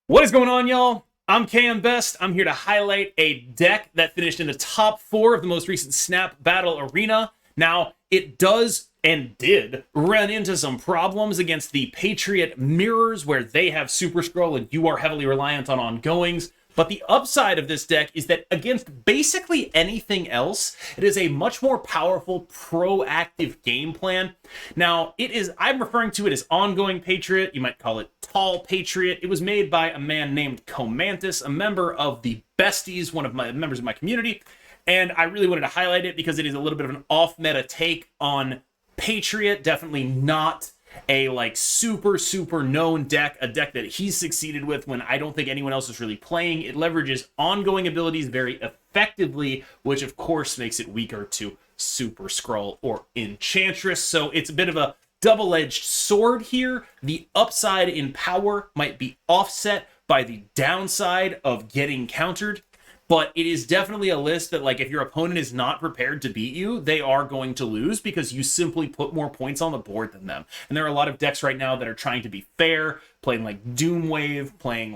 What is going on, y'all? I'm Bast. I'm here to highlight a deck that finished in the top 4 of the most recent Snap Battle Arena. Now, it does and did run into some problems against the Patriot mirrors where they have Super Skrull and you are heavily reliant on ongoings. But the upside of this deck is that against basically anything else, it is a much more powerful, proactive game plan. Now, I'm referring to it as Ongoing Patriot. You might call it Tall Patriot. It was made by a man named Komantis, a member of the Besties, one of my members of my community. And I really wanted to highlight it because it is a little bit of an off-meta take on Patriot. Definitely not a super known deck, a deck that he's succeeded with when I don't think anyone else is really playing. It leverages ongoing abilities very effectively, which of course makes it weaker to Super Skrull or Enchantress. So it's a bit of a double-edged sword here. The upside in power might be offset by the downside of getting countered. But it is definitely a list that, if your opponent is not prepared to beat you, they are going to lose because you simply put more points on the board than them. And there are a lot of decks right now that are trying to be fair, playing Doomwave, playing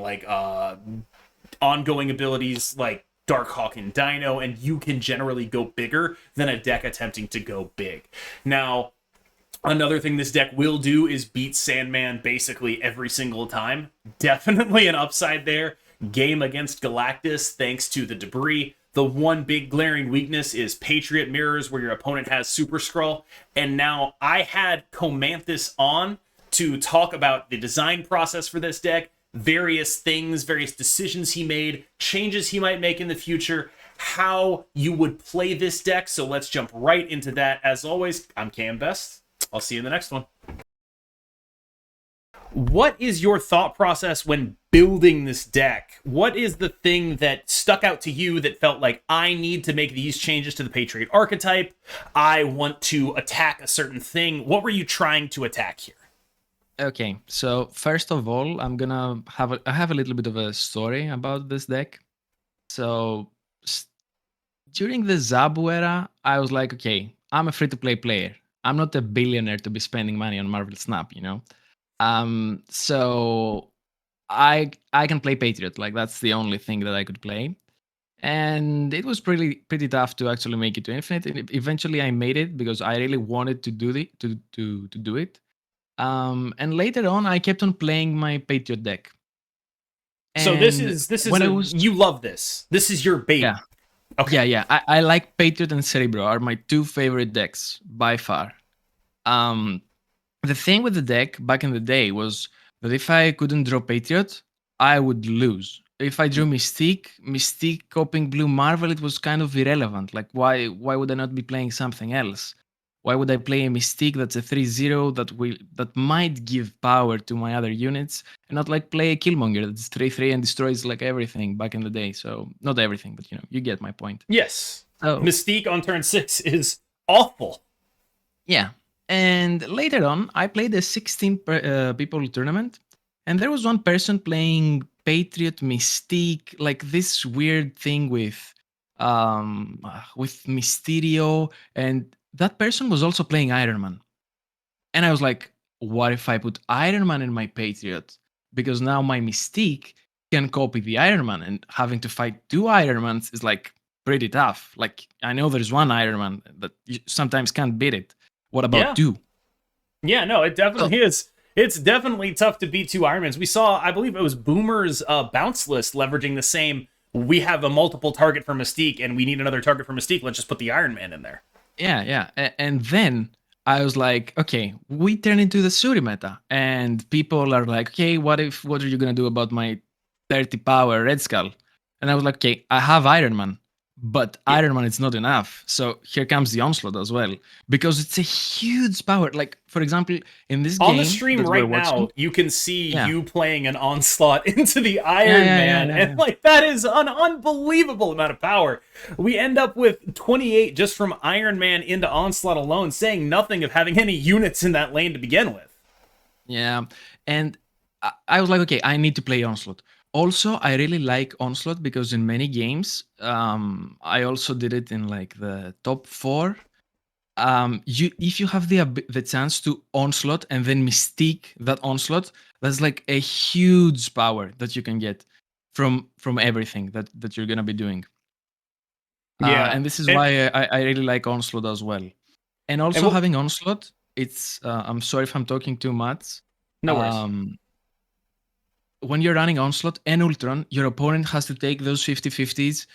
ongoing abilities like Darkhawk and Dino, and you can generally go bigger than a deck attempting to go big. Now, another thing this deck will do is beat Sandman basically every single time. Definitely an upside there. Game against Galactus, thanks to the debris. The one big glaring weakness is Patriot mirrors, where your opponent has Super Skrull. And now I had Komantis on to talk about the design process for this deck, various things, various decisions he made, changes he might make in the future, how you would play this deck. So let's jump right into that. As always, I'm Best. I'll see you in the next one. What is your thought process when building this deck? What is the thing that stuck out to you that felt like, I need to make these changes to the Patriot archetype? I want to attack a certain thing. What were you trying to attack here? Okay, so first of all, I have a little bit of a story about this deck. So during the Zabu era, I was like, okay, I'm a free-to-play player. I'm not a billionaire to be spending money on Marvel Snap, you know? So I can play Patriot, like that's the only thing that I could play. And it was pretty tough to actually make it to Infinite. And eventually I made it because I really wanted to do to do it. And later on, I kept on playing my Patriot deck. So And this is when I was you love this. This is your baby. yeah Okay. yeah I like Patriot and Cerebro are my two favorite decks by far. Um, the thing with the deck back in the day was that if I couldn't draw Patriot, I would lose. If I drew Mystique copying Blue Marvel, it was kind of irrelevant. Like why would I not be playing something else? Why would I play a Mystique that's a 3/0 that might give power to my other units and not play a Killmonger that's 3/3 and destroys everything back in the day? So not everything, but you get my point. Yes. So Mystique on turn 6 is awful. yeah. And later on, I played a 16 people tournament, and there was one person playing Patriot Mystique, like this weird thing with Mysterio, and that person was also playing Iron Man. And I was like, what if I put Iron Man in my Patriot? Because now my Mystique can copy the Iron Man, and having to fight two Iron Mans is pretty tough. Like I know there's one Iron Man that you sometimes can't beat it. What about Yeah. two? Yeah, no, it So, definitely is. It's definitely tough to beat two Ironmans. We saw, I believe it was Boomer's bounce list leveraging the same. We have a multiple target for Mystique, and we need another target for Mystique. Let's just put the Iron Man in there. yeah. And then I was like, okay, we turn into the Suri meta. And people are like, okay, what are you going to do about my 30 power Red Skull? And I was like, okay, I have Iron Man, but Yeah. Iron Man is not enough. So here comes the Onslaught as well, because it's a huge power. Like, for example, in this On the game stream that we're right now, watching, you can see yeah. you playing an onslaught into the Yeah, Iron yeah, yeah, Man, yeah, and yeah. that is an unbelievable amount of power. We end up with 28 just from Iron Man into onslaught alone, saying nothing of having any units in that lane to begin with. Yeah, and I was like, okay, I need to play Onslaught. Also, I really like Onslaught because in many games, I also did it in the top 4. You if you have the chance to onslaught and then mystique that onslaught, that's like a huge power that you can get from everything that you're gonna be doing. Yeah. And this is And why I really like onslaught as well. And and also what having onslaught, it's I'm sorry if I'm talking too much. no worries. Um, when you're running onslaught and ultron, your opponent has to take those 50-50s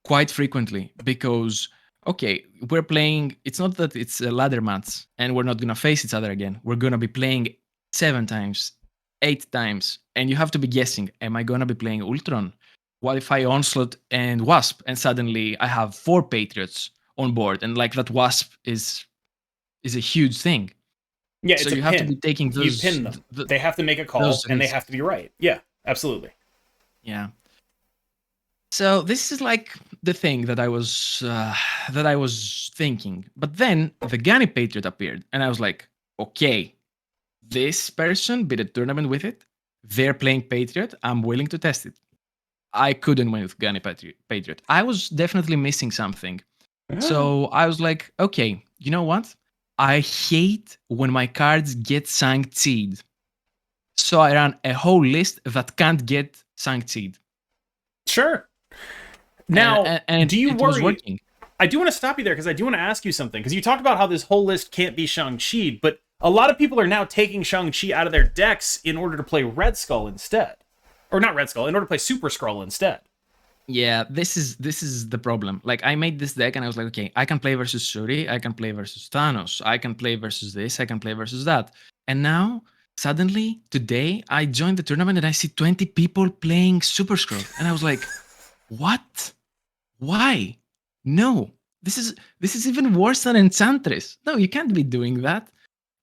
quite frequently because okay, we're playing. It's not that it's a ladder match and we're not gonna face each other again. We're gonna be playing 7 times, 8 times, and you have to be guessing: am I gonna be playing ultron? What if I onslaught and wasp, and suddenly I have 4 patriots on board, and like that wasp is a huge thing. Yeah, So it's a you have to be pin. taking You pin them. They have to make a those call and they risks. have to be right. Yeah, absolutely. Yeah. So this is like the thing that I was thinking. But then the Gunny Patriot appeared, and I was like, okay, this person beat a tournament with it. They're playing Patriot. I'm willing to test it. I couldn't win with Gunny Patriot. I was definitely missing something. So I was like, okay, you know what? I hate when my cards get Sanct-Seed. So I ran a whole list that can't get Sanct-Seed. Sure. And, Now, and, and do you it was worry? working. I do want to stop you there because I do want to ask you something. Because you talked about how this whole list can't be Shang-Chi, but a lot of people are now taking Shang-Chi out of their decks in order to play Red Skull instead. Or not Red Skull, in order to play Super Skrull instead. Yeah, this is the problem. Like I made this deck and I was like, okay, I can play versus Shuri, I can play versus Thanos, I can play versus this, I can play versus that. And now suddenly today I joined the tournament and I see 20 people playing Super Skrull. And I was like, what? Why? No. This is even worse than Enchantress. No, you can't be doing that.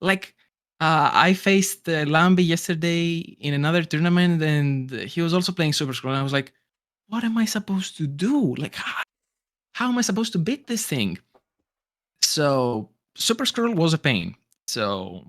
Like I faced Lambi yesterday in another tournament and he was also playing Super Skrull and I was like, what am I supposed to do? Like, how am I supposed to beat this thing? So, Super Skrull was a pain. So,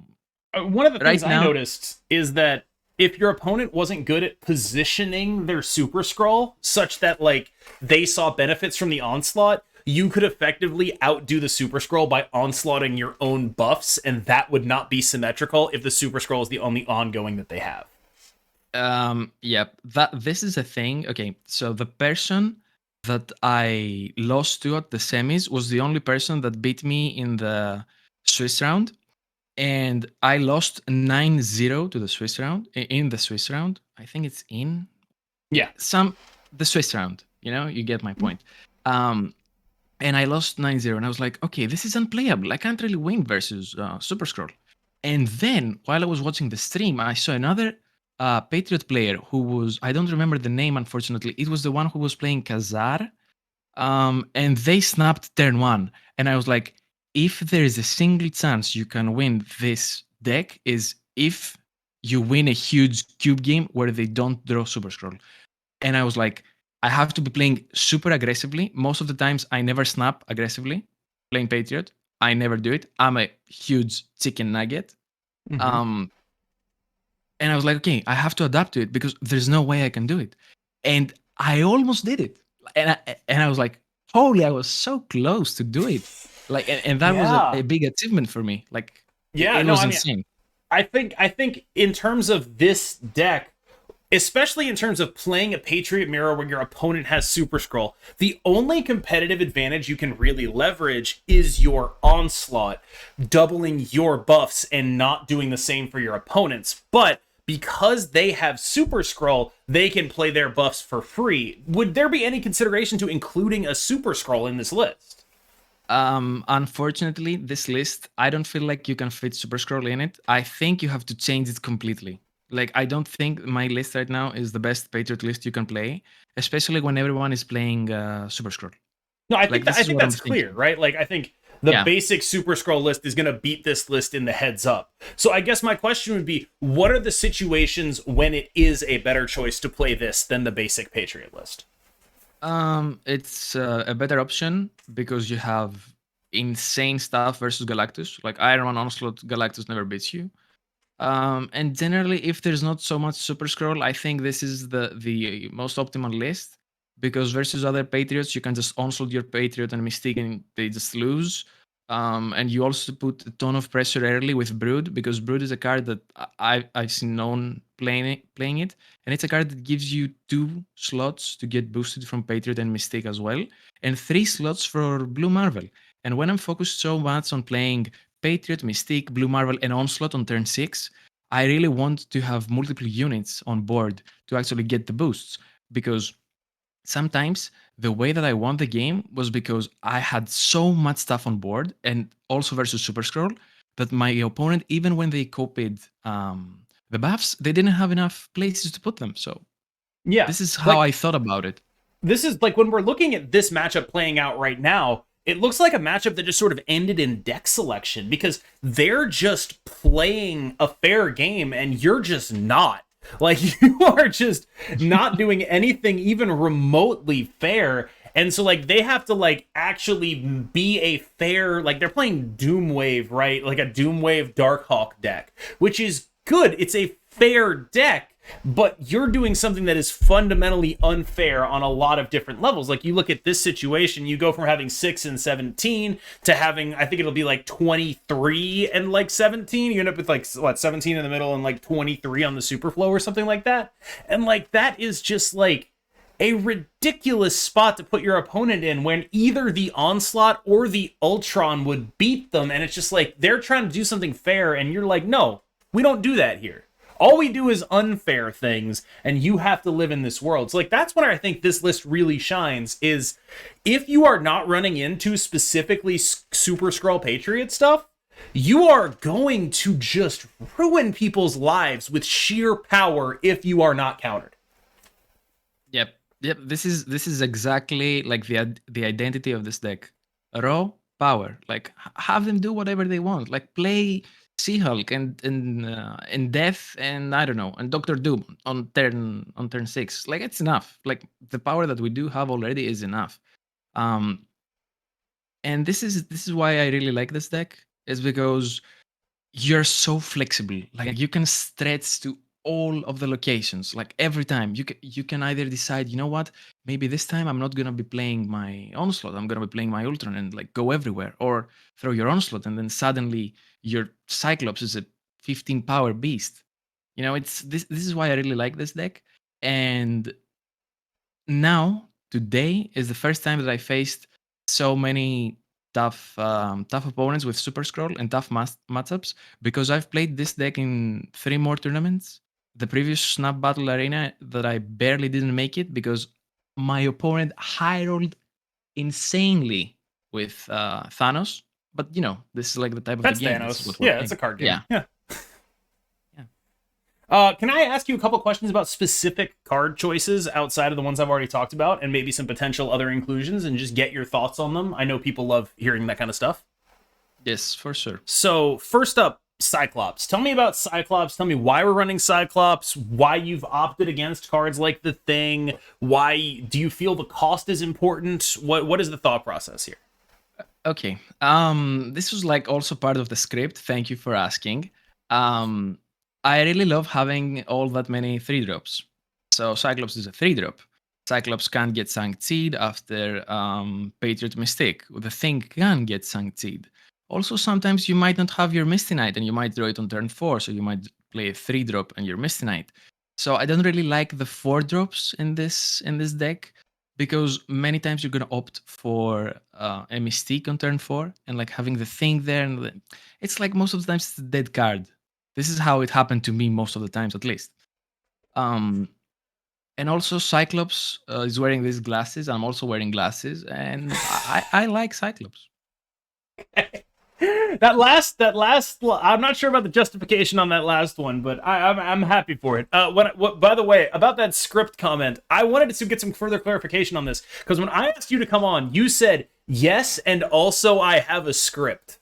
One of the things right I now, noticed is that if your opponent wasn't good at positioning their Super Skrull such that like they saw benefits from the onslaught, you could effectively outdo the Super Skrull by onslaughting your own buffs, and that would not be symmetrical if the Super Skrull is the only ongoing that they have. yep, that this is a thing. Okay, so the person that I lost to at the semis was the only person that beat me in the Swiss round. And I lost 9-0 to the Swiss round in the Swiss round. I think it's in Yeah. the Swiss round. You get my point. Um, and I lost 9-0, and I was like, okay, this is unplayable. I can't really win versus Super Skrull. And then while I was watching the stream, I saw another Patriot player who was, I don't remember the name, unfortunately. It was the one who was playing Kazar, and they snapped turn one. And I was like, if there is a single chance you can win this deck, is if you win a huge cube game where they don't draw Super Skrull. And I was like, I have to be playing super aggressively. Most of the times, I never snap aggressively playing Patriot. I never do it. I'm a huge chicken nugget. Mm-hmm. Um, and I was like, okay, I have to adapt to it because there's no way I can do it. And I almost did it. And I was like, holy, I was so close to do it. Like, and that was a Yeah. big achievement for me. Like, it, Yeah. it No, was I mean, insane. I think in terms of this deck, especially in terms of playing a Patriot Mirror where your opponent has Super Skrull, the only competitive advantage you can really leverage is your onslaught, doubling your buffs and not doing the same for your opponents. But because they have Super Skrull, they can play their buffs for free. Would there be any consideration to including a Super Skrull in this list? Unfortunately, this list, I don't feel like you can fit Super Scroll in it. I think you have to change it completely. Like, I don't think my list right now is the best Patriot list you can play, especially when everyone is playing Super Scroll. No, I think Like, that this I is think what I'm that's clear, thinking. right? Like I think the Yeah. basic Super Scroll list is going to beat this list in the heads up. So I guess my question would be, what are the situations when it is a better choice to play this than the basic Patriot list? It's a better option because you have insane stuff versus Galactus. Like Iron Man Onslaught, Galactus never beats you. And generally, if there's not so much Super Scroll, I think this is the most optimal list because versus other Patriots, you can just onslaught your Patriot and Mystique and they just lose. And you also put a ton of pressure early with Brood, because Brood is a card that I've seen known playing it, and it's a card that gives you 2 slots to get boosted from Patriot and Mystique as well, and 3 slots for Blue Marvel. And when I'm focused so much on playing Patriot, Mystique, Blue Marvel, and Onslaught on turn 6, I really want to have multiple units on board to actually get the boosts, because sometimes the way that I won the game was because I had so much stuff on board, and also versus Super Skrull, that my opponent, even when they copied the buffs, they didn't have enough places to put them. So Yeah. this is how Like, I thought about it. this is like when we're looking at this matchup playing out right now, it looks like a matchup that just sort of ended in deck selection because they're just playing a fair game and you're just not. Like, you are just not doing anything even remotely fair. And so, like, they have to, like, actually be a fair, like, they're playing Doomwave, right? Like a Doomwave Darkhawk deck, which is good. It's a fair deck, but you're doing something that is fundamentally unfair on a lot of different levels. Like, you look at this situation, you go from having 6 and 17 to having, I think it'll be like 23 and like 17. You end up with like, what, 17 in the middle and like 23 on the Superflow or something like that. And like, that is just like a ridiculous spot to put your opponent in when either the Onslaught or the Ultron would beat them. And it's just like, they're trying to do something fair and you're like, no, we don't do that here. All we do is unfair things, and you have to live in this world. So, like, that's when I think this list really shines, is if you are not running into specifically Super Skrull Patriot stuff, you are going to just ruin people's lives with sheer power if you are not countered. Yep. This is exactly like the identity of this deck. Raw power. Like, have them do whatever they want. Like, play She-Hulk and Death, and I don't know, and Doctor Doom on turn 6. Like, it's enough. Like, the power that we do have already is enough. And this is why I really like this deck, is because you're so flexible. Like, you can stretch to all of the locations. Like, every time you can either decide, you know what, maybe this time I'm not gonna be playing my Onslaught, I'm gonna be playing my Ultron and like go everywhere, or throw your Onslaught and then suddenly your Cyclops is a 15 power beast. You know, it's this is why I really like this deck. And now, today is the first time that I faced so many tough opponents with Super Skrull and tough matchups, because I've played this deck in 3 more tournaments. The previous Snap Battle Arena that I barely didn't make it because my opponent high rolled insanely with Thanos. But you know, this is like the type of the That's game. This is Thanos. what we're Yeah, it's a playing. card game. Yeah. Can I ask you a couple questions about specific card choices outside of the ones I've already talked about, and maybe some potential other inclusions, and just get your thoughts on them? I know people love hearing that kind of stuff. Yes, for sure. So, first up, Cyclops. Tell me about Cyclops. Tell me why we're running Cyclops, why you've opted against cards like the Thing, why do you feel the cost is important? What is the thought process here? Okay. This was like also part of the script. Thank you for asking. I really love having all that many 3-drops. So Cyclops is a 3-drop. Cyclops can't get Sanct Seed after Patriot Mystique. The Thing can get Sanct Seed. Also, sometimes you might not have your Misty Knight and you might draw it on turn 4, so you might play a 3-drop and your Misty Knight. So I don't really like the 4-drops in this deck, because many times you're gonna opt for a Mystique on turn 4, and like having the Thing there, and it's like most of the times it's a dead card. This is how it happened to me most of the times, at least. And also Cyclops is wearing these glasses. I'm also wearing glasses, and I like Cyclops. that last I'm not sure about the justification on that last one, but I'm happy for it. What by the way, about that script comment, I wanted to get some further clarification on this, because when I asked you to come on, you said yes, and also I have a script.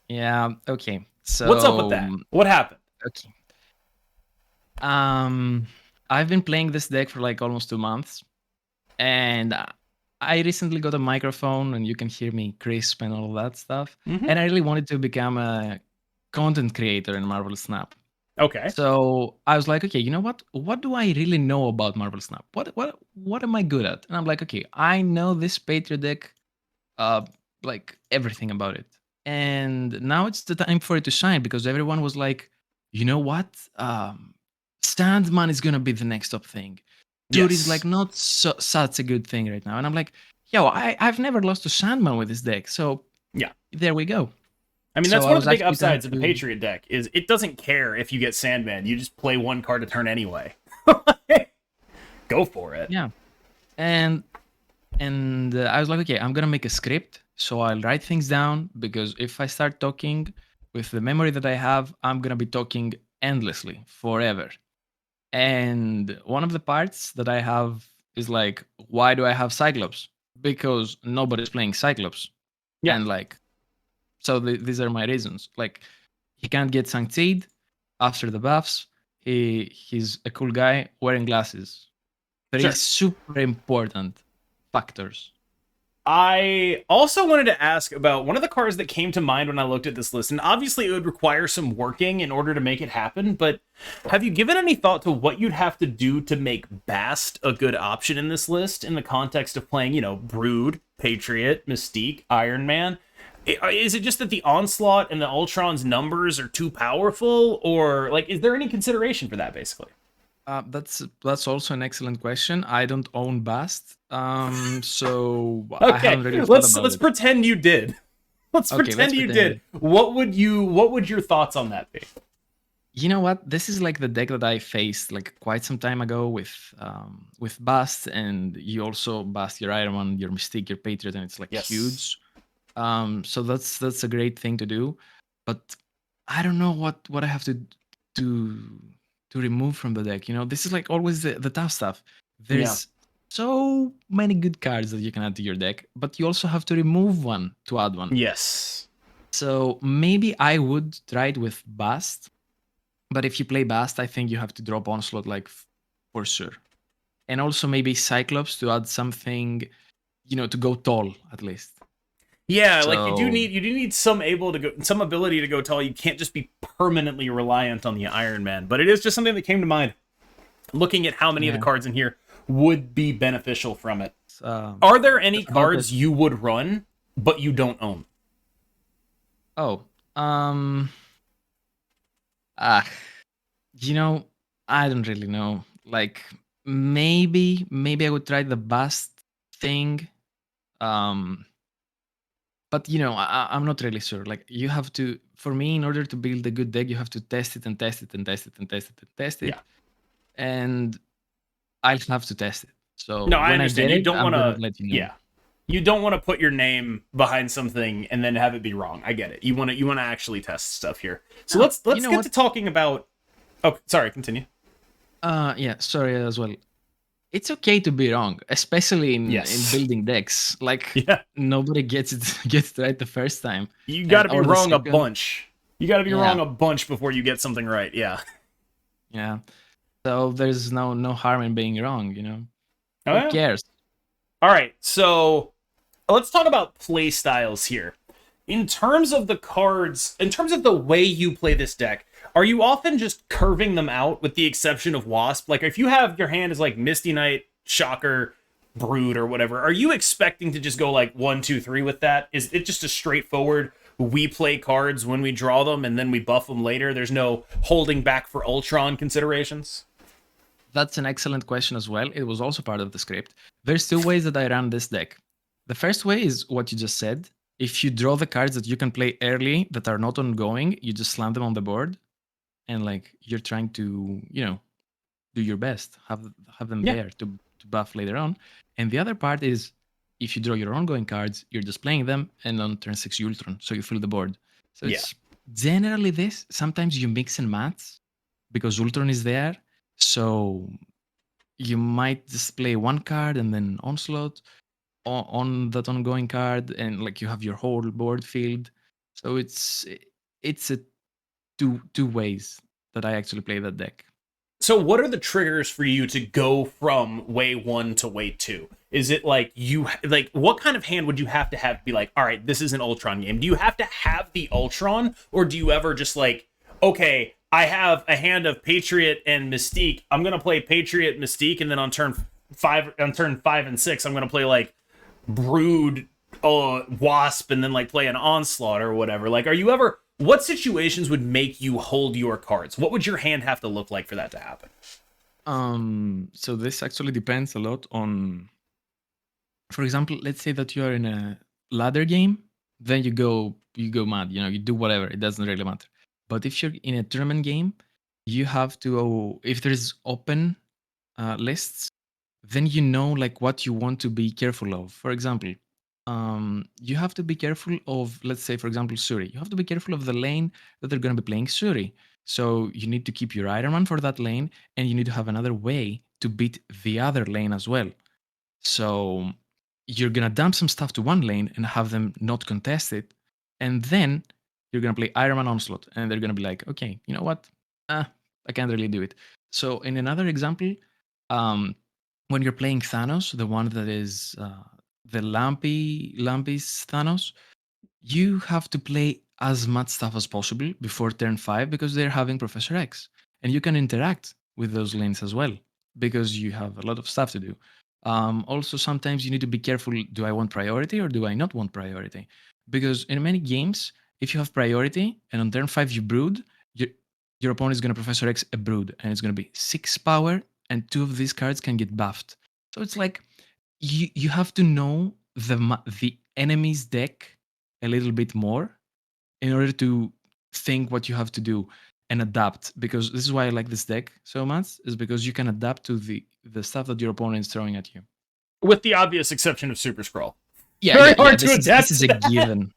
Yeah, okay. So what's up with that? What happened? Okay. I've been playing this deck for like almost 2 months, and I recently got a microphone, and you can hear me crisp and all that stuff. Mm-hmm. And I really wanted to become a content creator in Marvel Snap. Okay. So I was like, okay, you know what? What do I really know about Marvel Snap? What am I good at? And I'm like, okay, I know this Patriot deck, like everything about it. And now it's the time for it to shine because everyone was like, you know what? Sandman is gonna be the next top thing. Dude is like Yes. not such a good thing right now. And I'm like, yo, I've never lost to Sandman with this deck. So Yeah. there we go. I mean, So that's I one of was the big actually trying upsides of the to, Patriot deck is it doesn't care if you get Sandman. You just play one card a turn anyway. Go for it. yeah. And I was like, okay, I'm gonna make a script, so I'll write things down because if I start talking with the memory that I have, I'm gonna be talking endlessly forever. And one of the parts that I have is like, why do I have Cyclops? Because nobody's playing Cyclops, Yeah. and like, so these are my reasons. Like, he can't get Sanctid after the buffs. He's a cool guy wearing glasses. Three Sure. super important factors. I also wanted to ask about one of the cards that came to mind when I looked at this list, and obviously it would require some working in order to make it happen, but have you given any thought to what you'd have to do to make Bast a good option in this list in the context of playing, Brood, Patriot, Mystique, Iron Man? Is it just that the Onslaught and the Ultron's numbers are too powerful, or, like, is there any consideration for that, basically? That's also an excellent question. I don't own Bast, so I Okay, haven't really thought about let's it. pretend you did. Let's Okay, pretend let's you pretend. did. What would your thoughts on that be? You know what? This is like the deck that I faced like quite some time ago with Bast, and you also Bast your Iron Man, your Mystique, your Patriot, and it's like Yes. huge. So that's a great thing to do, but I don't know what I have to to remove from the deck. You know, this is like always the tough stuff. Yeah. There's so many good cards that you can add to your deck, but you also have to remove one to add one. Yes. So maybe I would try it with Bast, but if you play Bast, I think you have to drop Onslaught like for sure, and also maybe Cyclops to add something, to go tall at least. Yeah, like So you do need some ability to go tall. You can't just be permanently reliant on the Iron Man. But it is just something that came to mind looking at how many of the yeah. cards in here would be beneficial from it. Um, Are there any about it. cards you would run but you don't own? Oh, ah, you know, I don't really know. Like maybe I would try the Bast thing. Um, but I'm not really sure. Like you have to, for me, in order to build a good deck, you have to test it and test it and test it and test it and test Yeah. it, and I'll have to test it. So No, I when I understand. get You it, don't I'm want gonna to. let you know. Yeah, you don't want to put your name behind something and then have it be wrong. I get it. You want to actually test stuff here. So No, let's you know get what? to talking about. Oh, sorry. Continue. Yeah, sorry as well. It's okay to be wrong, especially in Yes. building decks. Like Yeah. nobody gets it gets it right the first time, You got to be or the wrong a second. bunch. You got to be wrong Yeah, a bunch before you get something right. Yeah. yeah. So there's no harm in being wrong. Oh Who yeah. cares? All right. So let's talk about play styles here. In terms of the way you play this deck, are you often just curving them out with the exception of Wasp? Like if you have your hand as like Misty Knight, Shocker, Brood, or whatever, are you expecting to just go like 1, 2, 3 with that? Is it just a straightforward we play cards when we draw them and then we buff them later? There's no holding back for Ultron considerations? That's an excellent question as well. It was also part of the script. There's two ways that I run this deck. The first way is what you just said. If you draw the cards that you can play early that are not ongoing, you just slam them on the board, and like you're trying to, do your best, have them Yeah. there to buff later on. And the other part is if you draw your ongoing cards, you're just playing them, and on turn 6 you Ultron, so you fill the board. So Yeah. it's generally this. Sometimes you mix and match because Ultron is there, so you might just play one card and then Onslaught on that ongoing card, and like you have your whole board filled. So it's a two ways that I actually play that deck. So what are the triggers for you to go from way 1 to way 2? Is it like what kind of hand would you have to be like, all right, this is an Ultron game? Do you have to have the Ultron, or do you ever just like, okay, I have a hand of Patriot and Mystique, I'm gonna play Patriot Mystique, and then on turn 5 and 6 I'm gonna play like Brood Wasp and then like play an Onslaught or whatever. Like, are you ever? What situations would make you hold your cards? What would your hand have to look like for that to happen? So this actually depends a lot on, for example, let's say that you are in a ladder game, then you go mad, you do whatever, it doesn't really matter. But if you're in a tournament game, you have to, if there's open lists, then you know like what you want to be careful of. For example, you have to be careful of, let's say, for example, Suri. You have to be careful of the lane that they're going to be playing Suri. So you need to keep your Iron Man for that lane, and you need to have another way to beat the other lane as well. So you're going to dump some stuff to one lane and have them not contest it. And then you're going to play Iron Man Onslaught, and they're going to be like, okay, you know what? I can't really do it. So in another example, when you're playing Thanos, the one that is the Lampy's Thanos, you have to play as much stuff as possible before turn 5 because they're having Professor X. And you can interact with those lanes as well because you have a lot of stuff to do. Also, sometimes you need to be careful, do I want priority or do I not want priority? Because in many games, if you have priority and on turn 5 you brood, your opponent is going to Professor X a brood and it's going to be 6 power and 2 of these cards can get buffed. So it's like you have to know the enemy's deck a little bit more in order to think what you have to do and adapt, because this is why I like this deck so much, is because you can adapt to the stuff that your opponent is throwing at you. With the obvious exception of Super Skrull. Yeah, Very hard to adapt. This is a given.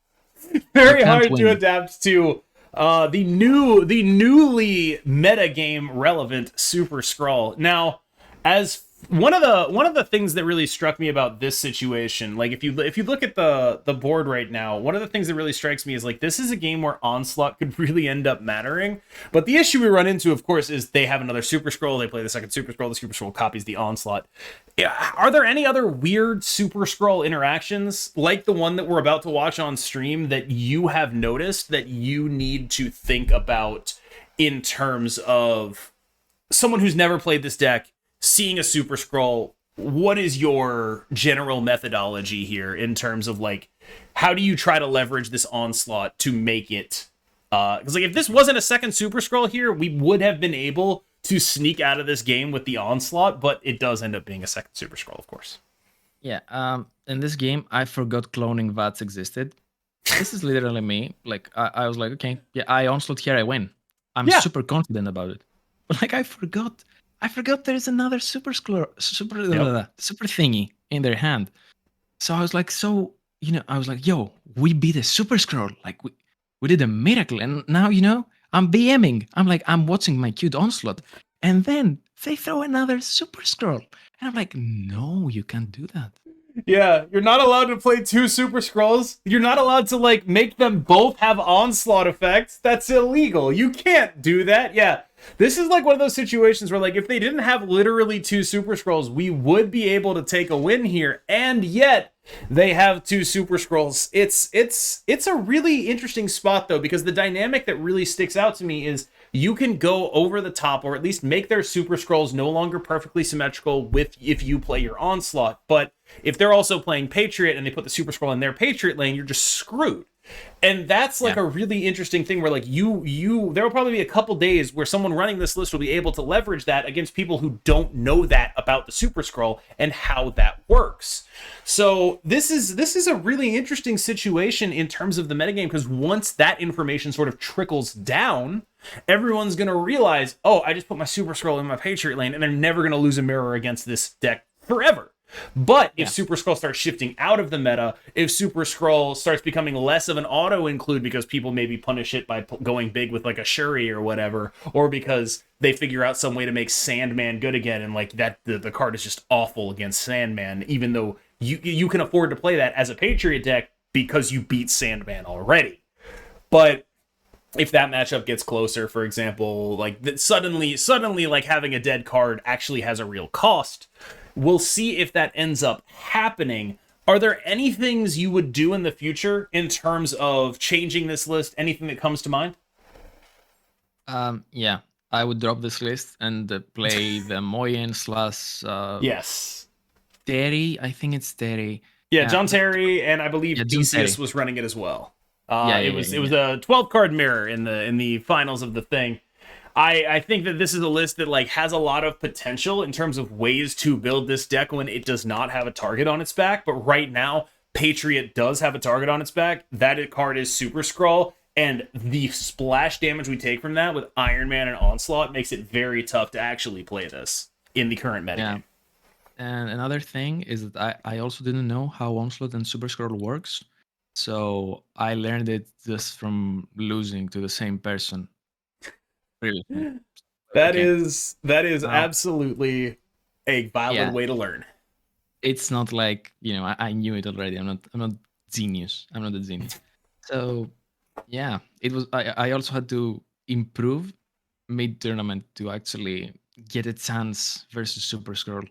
Very hard to adapt to the newly meta game relevant Super Skrull. Now, as one of the things that really struck me about this situation, like if you look at the board right now, one of the things that really strikes me is like this is a game where Onslaught could really end up mattering. But the issue we run into, of course, is they have another Super Skrull. They play the second Super Skrull. The Super Skrull copies the Onslaught. Are there any other weird Super Skrull interactions like the one that we're about to watch on stream that you have noticed that you need to think about in terms of someone who's never played this deck? Seeing a Super Skrull, what is your general methodology here in terms of like, how do you try to leverage this Onslaught to make it? Because like if this wasn't a second Super Skrull here, we would have been able to sneak out of this game with the Onslaught, but it does end up being a second Super Skrull, of course. Yeah. In this game, I forgot cloning VATS existed. This is literally me. Like I was like, okay, yeah, I Onslaught here, I win. I'm super confident about it. But like I forgot there's another super thingy in their hand. So I was like, yo, we beat a Super Skrull. Like we did a miracle. And now, I'm BMing. I'm watching my cute Onslaught. And then they throw another Super Skrull. And I'm like, no, you can't do that. Yeah, you're not allowed to play two Super Skrulls. You're not allowed to like make them both have Onslaught effects. That's illegal. You can't do that. Yeah. This is like one of those situations where like if they didn't have literally two Super Skrulls, we would be able to take a win here. And yet they have two Super Skrulls. It's a really interesting spot though, because the dynamic that really sticks out to me is you can go over the top or at least make their Super Skrulls no longer perfectly symmetrical with if you play your Onslaught. But if they're also playing Patriot and they put the Super Skrull in their Patriot lane, you're just screwed. And that's like a really interesting thing where like there will probably be a couple days where someone running this list will be able to leverage that against people who don't know that about the Super Skrull and how that works. So this is a really interesting situation in terms of the metagame, because once that information sort of trickles down, everyone's going to realize, oh, I just put my Super Skrull in my Patriot lane and they're never going to lose a mirror against this deck forever. But if Super Skrull starts shifting out of the meta, if Super Skrull starts becoming less of an auto include because people maybe punish it by going big with like a Shuri or whatever, or because they figure out some way to make Sandman good again, and like that the card is just awful against Sandman, even though you can afford to play that as a Patriot deck because you beat Sandman already. But if that matchup gets closer, for example, like that suddenly like having a dead card actually has a real cost. We'll see if that ends up happening. Are there any things you would do in the future in terms of changing this list? Anything that comes to mind? Yeah, I would drop this list and play the Moyen / yes, Terry. I think it's Terry. Yeah, Yeah, John Terry, and I believe yeah, John Theseus Terry. was running it as well. Yeah, It yeah, yeah, was yeah, yeah. a 12 card mirror in the finals of the thing. I think that this is a list that like has a lot of potential in terms of ways to build this deck when it does not have a target on its back. But right now, Patriot does have a target on its back. That card is Super Skrull, and the splash damage we take from that with Iron Man and Onslaught makes it very tough to actually play this in the current Yeah. metagame. And another thing is that I also didn't know how Onslaught and Super Skrull works. So I learned it just from losing to the same person previously. Okay. That is Uh, absolutely a valid yeah, way to learn. it's not like, I knew it already. I'm not genius. I'm not a genius. So yeah, it was I also had to improve mid tournament to actually get a chance versus Super Skrull.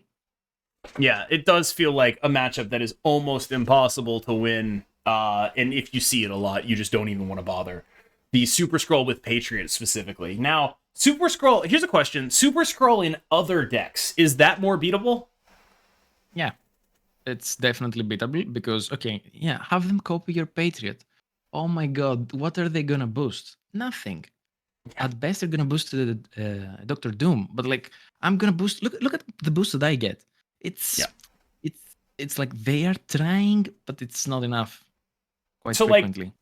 Yeah, it does feel like a matchup that is almost impossible to win. And if you see it a lot, you just don't even want to bother. The Super Skrull with Patriot specifically. Now, Super Skrull, here's a question. Super Skrull in other decks, is that more beatable? Yeah, it's definitely beatable because okay, yeah, have them copy your Patriot. Oh my god, what are they gonna boost? Nothing. Yeah. At best, they're gonna boost the Doctor Doom, but like I'm gonna boost. Look at the boost that I get. Yeah. It's it's it's like they are trying, but it's not enough. Quite So, like, frequently.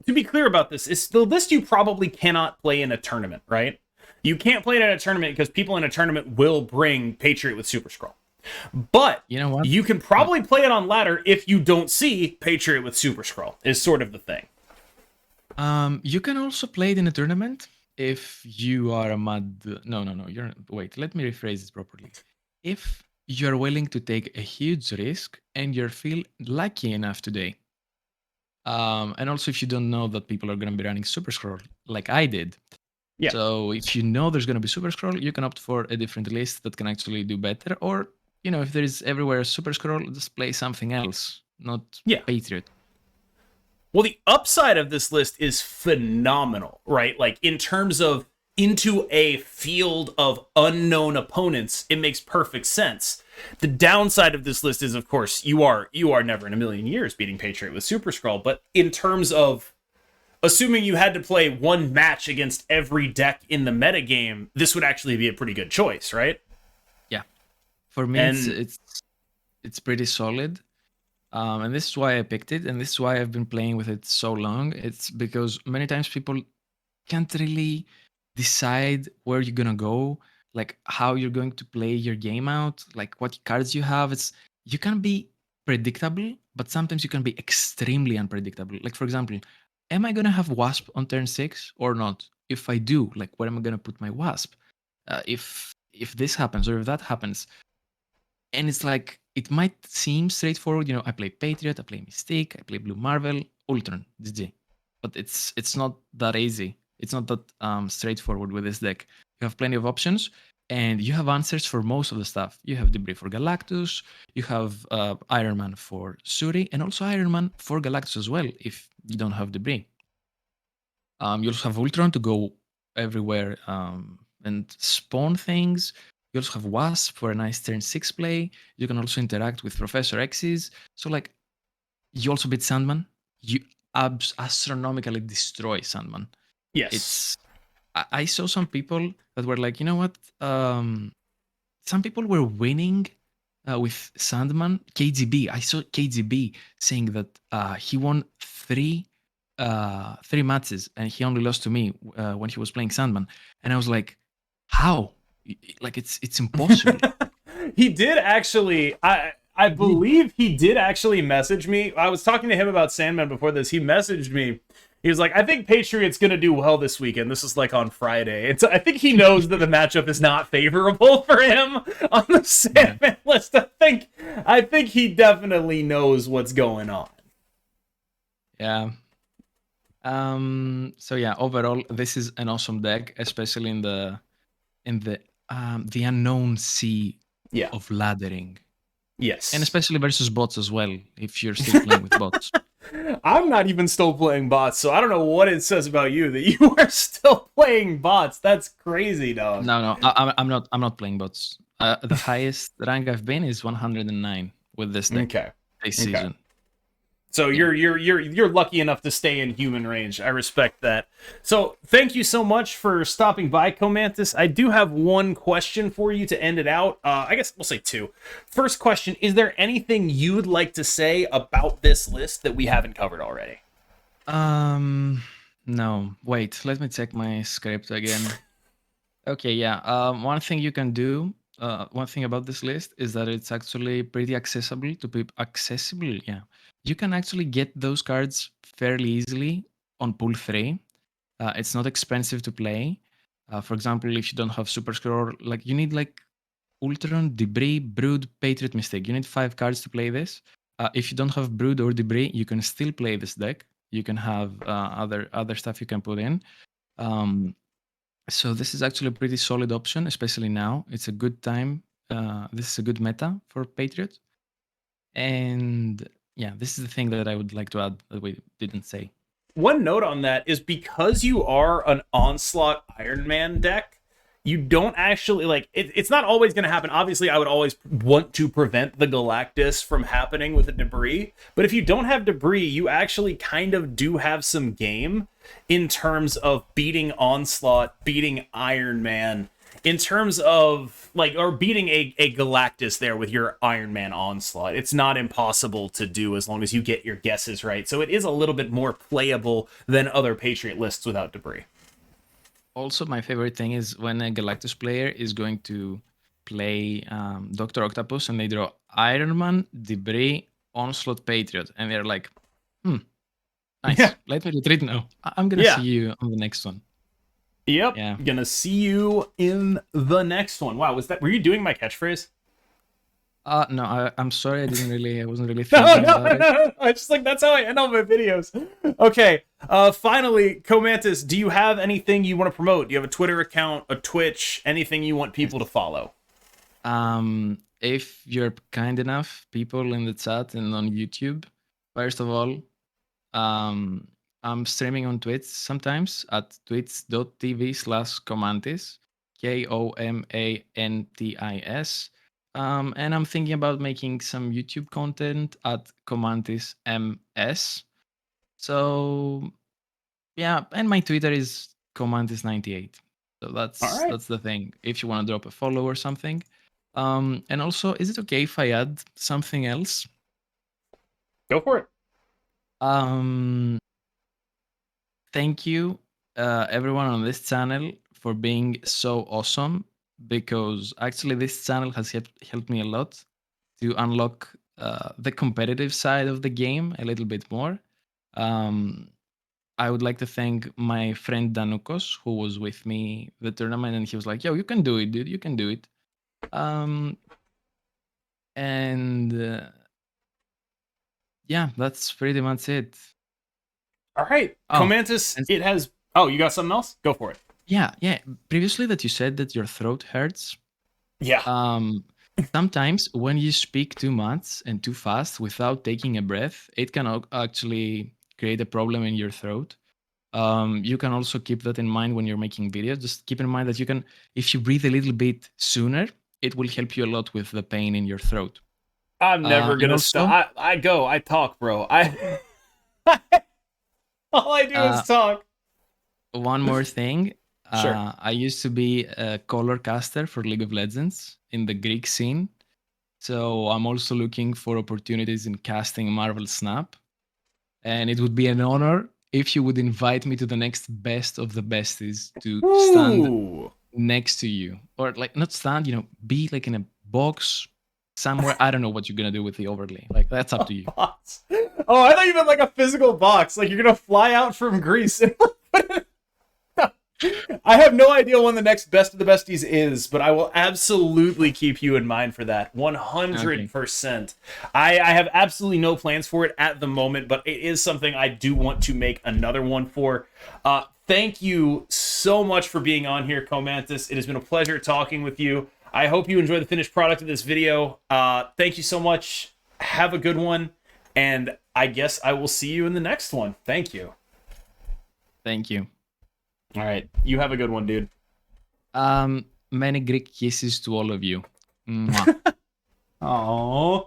to be clear about this, is the list you probably cannot play in a tournament, right? You can't play it in a tournament because people in a tournament will bring Patriot with Super Skrull. But You know what? you can What? probably play it on ladder if you don't see Patriot with Super Skrull, is sort of the thing. You can also play it in a tournament if you are a mad. No, no, no. You're wait. Let me rephrase it properly. If you're willing to take a huge risk and you feel lucky enough today, and also if you don't know that people are going to be running Super Scroll like I did. Yeah. So if you know there's going to be Super Scroll, you can opt for a different list that can actually do better. Or if there is everywhere a Super Scroll, just play something else, not Yeah. Patriot. Well, the upside of this list is phenomenal, right? Like in terms of into a field of unknown opponents, it makes perfect sense. The downside of this list is, of course, you are never in a million years beating Patriot with Super Skrull. But in terms of assuming you had to play one match against every deck in the metagame, this would actually be a pretty good choice, right? Yeah, for me, And it's pretty solid. And this is why I picked it, and this is why I've been playing with it so long. It's because many times people can't really decide where you're gonna go, like how you're going to play your game out, like what cards you have. You can be predictable, but sometimes you can be extremely unpredictable. Like for example, am I gonna have Wasp on turn 6 or not? If I do, like where am I gonna put my Wasp? If this happens or if that happens, and it's like it might seem straightforward. I play Patriot, I play Mystique, I play Blue Marvel, Ultron, GG. But it's not that easy. It's not that straightforward with this deck. You have plenty of options, and you have answers for most of the stuff. You have Debris for Galactus, you have Iron Man for Suri, and also Iron Man for Galactus as well if you don't have Debris. You also have Ultron to go everywhere and spawn things. You also have Wasp for a nice turn 6 play. You can also interact with Professor X's. So, like, you also beat Sandman. You astronomically destroy Sandman. yes. I saw some people that were like, you know what? Some people were winning with Sandman. KGB. I saw KGB saying that he won three matches and he only lost to me when he was playing Sandman. And I was like, how? Like it's impossible. He did actually. I believe he did actually message me. I was talking to him about Sandman before this. He messaged me. He was like, "I think Patriot's gonna do well this weekend." This is like on Friday. I think he knows that the matchup is not favorable for him on the Sandman list. I think he definitely knows what's going on. Yeah. So yeah, overall, this is an awesome deck, especially in the unknown sea Yeah. of laddering. Yes. And especially versus bots as well, if you're still playing with bots. I'm not even still playing bots, so I don't know what it says about you that you are still playing bots. That's crazy, dog. No, I'm not playing bots. The highest rank I've been is 109 with this deck Okay. this Okay. season. So you're lucky enough to stay in human range. I respect that. So thank you so much for stopping by, Komantis. I do have one question for you to end it out. I guess we'll say two. First question: is there anything you would like to say about this list that we haven't covered already? No. Wait, let me check my script again. Okay, yeah. One thing you can do, one thing about this list is that it's actually pretty accessible to people. Accessible, yeah. You can actually get those cards fairly easily on pool 3. It's not expensive to play. For example, if you don't have Super Skrull, like you need like Ultron, Debris, Brood, Patriot, Mistake. You need 5 cards to play this. If you don't have Brood or Debris, you can still play this deck. You can have other stuff you can put in. So this is actually a pretty solid option, especially now. It's a good time. This is a good meta for Patriot. And yeah, this is the thing that I would like to add that we didn't say. One note on that is because you are an Onslaught Iron Man deck, you don't actually like it's not always going to happen. Obviously, I would always want to prevent the Galactus from happening with the Debris, but if you don't have Debris, you actually kind of do have some game in terms of beating Onslaught, beating Iron Man, in terms of like, or beating a Galactus there with your Iron Man Onslaught. It's not impossible to do as long as you get your guesses right. So it is a little bit more playable than other Patriot lists without Debris. Also, my favorite thing is when a Galactus player is going to play Dr. Octopus and they draw Iron Man, Debris, Onslaught, Patriot. And they're like, nice. Yeah. Let me retreat now. I'm going to see you on the next one. Yep. Yeah. Gonna see you in the next one. Wow, were you doing my catchphrase? No, I'm sorry. I wasn't really thinking about it. No. I just like, that's how I end all my videos. Okay. Finally, Komantis, do you have anything you want to promote? Do you have a Twitter account, a Twitch, anything you want people to follow? If you're kind enough, people in the chat and on YouTube, first of all, I'm streaming on Twitch sometimes at twitch.tv/Komantis, Komantis. And I'm thinking about making some YouTube content at Komantis MS. So yeah, and my Twitter is Komantis98. So that's the thing. If you want to drop a follow or something. And also, is it okay if I add something else? Go for it. Thank you, everyone on this channel for being so awesome, because actually this channel has helped me a lot to unlock the competitive side of the game a little bit more. I would like to thank my friend Danukos, who was with me the tournament, and he was like, "Yo, you can do it, dude. You can do it." Yeah, that's pretty much it. All right, Komantis, it has... Oh, you got something else? Go for it. Yeah. Previously that you said that your throat hurts. Yeah. Sometimes when you speak too much and too fast without taking a breath, it can actually create a problem in your throat. You can also keep that in mind when you're making videos. Just keep in mind that you can, if you breathe a little bit sooner, it will help you a lot with the pain in your throat. I'm never gonna stop. I talk, bro. All I do is talk. One more thing. Sure. I used to be a color caster for League of Legends in the Greek scene. So I'm also looking for opportunities in casting Marvel Snap. And it would be an honor if you would invite me to the next best of the besties to stand next to you. Or like, not stand, be like in a box somewhere. I don't know what you're going to do with the overlay. Like, that's up to you. Box. Oh, I thought you meant like a physical box. Like you're going to fly out from Greece. I have no idea when the next best of the besties is, but I will absolutely keep you in mind for that. 100%. Okay. I have absolutely no plans for it at the moment, but it is something I do want to make another one for. Thank you so much for being on here, Komantis. It has been a pleasure talking with you. I hope you enjoy the finished product of this video. Thank you so much. Have a good one. And I guess I will see you in the next one. Thank you. Thank you. All right. You have a good one, dude. Many Greek kisses to all of you. Mwah. Aww.